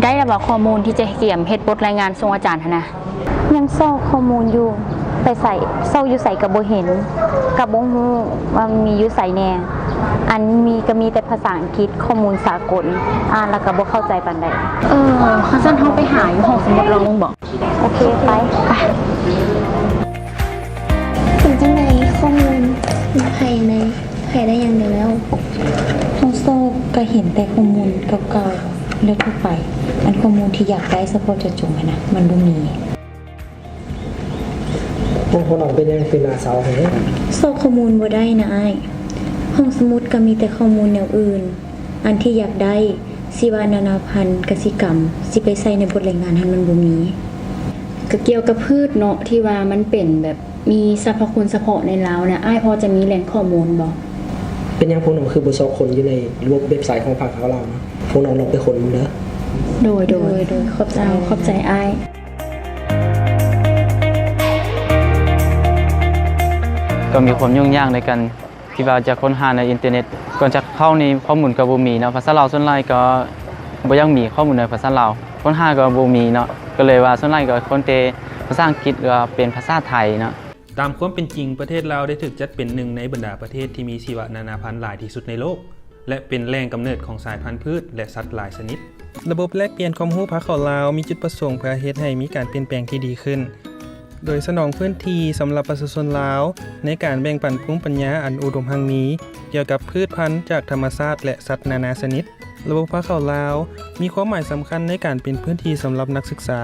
ได้ระบาข้อมูลที่จะเกี่ยมเฮ็ดบทรายงานส่งอาจารย์นะยังเศร้าข้อมูลอยู่ไปใส่เศร้าอยู่ใส่กับโบเห็นกับบ่ฮู้ว่ามีอยู่ใส่แน่อันมีก็มีแต่ภาษาอังกฤษข้อมูลสากลอ่านแล้วก็บ่เข้าใจปานใดคันซั่นเฮาไปหาอยู่ห้องสมุดลองบอกโอเคไปถึงจังไดข้อมูลไผได้อย่างเดียวแล้วห้องโซ่ก็เห็นแต่ข้อมูลเก่าๆเลือกทั่วไปอันข้อมูลที่อยากได้เฉพาะเจาะจงนะมันบ่มีห้องน้องเป็นยังคือหน้าเสาแฮะสอบข้อมูลบ่ได้นะอ้ายห้องสมุดก็มีแต่ข้อมูลแนวอื่นอันที่อยากได้สิว่านานาพันธุ์กสิกรรมสิไปใส่ในบทรายงานหันมันบ่มีก็เกี่ยวกับพืชเนาะที่ว่ามันเป็นแบบมีสรรพคุณเฉพาะในลาวนะอ้ายพอจะมีแหล่งข้อมูลบ่เป็นยังพวกน้องคือบ่ซอกคนอยู่ในเว็บไซต์ของภาคเขาลาวนะพวกน้องลองไปค้นดูเด้อโดยขอบใจอ้ายก็มีความยุ่งยากในการที่ว่าจะค้นหาในอินเทอร์เน็ตก่อนจะเข้าในข้อมูลก็บ่มีเนาะภาษาลาวส่วนใหญ่ก็บ่ยังมีข้อมูลในภาษาลาวค้นหาก็บ่มีเนาะก็เลยว่าส่วนใหญ่ก็ค้นแต่ภาษาอังกฤษหรือว่าเป็นภาษาไทยเนาะตามความเป็นจริงประเทศลาวได้ถูกจัดเป็นหนึ่งในบรรดาประเทศที่มีชีวนานาพันธุ์หลายที่สุดในโลกและเป็นแหล่งกำเนิดของสายพันธุ์พืชและสัตว์หลายชนิดระบบแลกเปลี่ยนความรู้ภาคลาวมีจุดประสงค์เพื่อเฮ็ดให้มีการเปลี่ยนแปลงที่ดีขึ้นโดยสนองพื้นที่สำหรับประชาชนลาวในการแบ่งปันภูมิปัญญาอันอุดมหั่งมีเกี่ยวกับพืชพันธุ์จากธรรมชาติและสัตว์นานาชนิดระบบภาคลาวมีความหมายสำคัญในการเป็นพื้นที่สำหรับนักศึกษา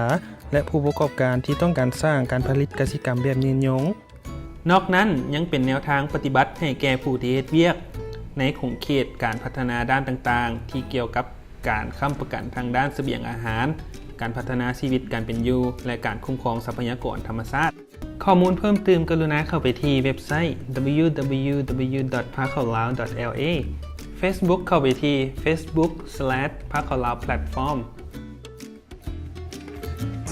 และผู้ประกอบการที่ต้องการสร้างการผลิตกสิกรรมแบบยืนยงนอกนั้นยังเป็นแนวทางปฏิบัติให้แก่ผู้ที่เฮ็ดเวียกในขงเขตการพัฒนาด้านต่างๆที่เกี่ยวกับการค้ำประกันทางด้านเสบียงอาหารการพัฒนาชีวิตการเป็นอยู่และการคุ้มครองทรัพยากรธรรมชาติข้อมูลเพิ่มเติมกรุณาเข้าไปที่เว็บไซต์ www.phakaolao.la Facebook เข้าไปที่ facebook/phakaolao-platform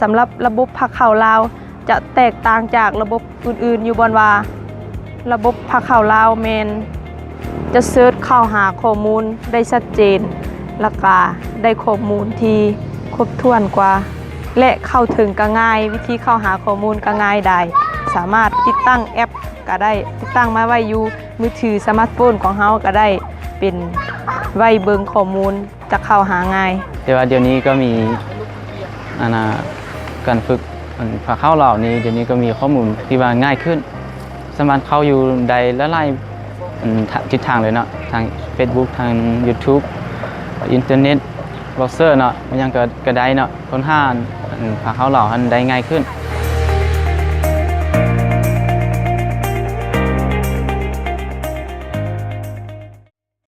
สำหรับระบบภาคข่าวลาวจะแตกต่างจากระบบอื่นๆอยู่บนว่าระบบภาคข่าวลาวแมนจะเสิร์ชเข้าหาข้อมูลได้ชัดเจนและก็ได้ข้อมูลที่ครบถ้วนกว่าและเข้าถึงก็ง่ายวิธีเข้าหาข้อมูลก็ง่ายได้สามารถติดตั้งแอปก็ได้ติดตั้งมาไว้อยู่มือถือสมาร์ทโฟนของเฮาก็ได้เป็นไว้เบิ่งข้อมูลจะเข้าหาง่ายแต่ว่าเดี๋ยวนี้ก็มีการฝึกภาคลาวนี้เดี๋ยวนี้ก็มีข้อมูลที่ว่าง่ายขึ้นสามารถเข้าอยู่ได้หลายทิศทางเลยเนาะทาง Facebook ทาง YouTube อินเทอร์เน็ตเบราว์เซอร์เนาะมันยังก็ได้เนาะค้นหาภาคลาวได้ง่ายขึ้น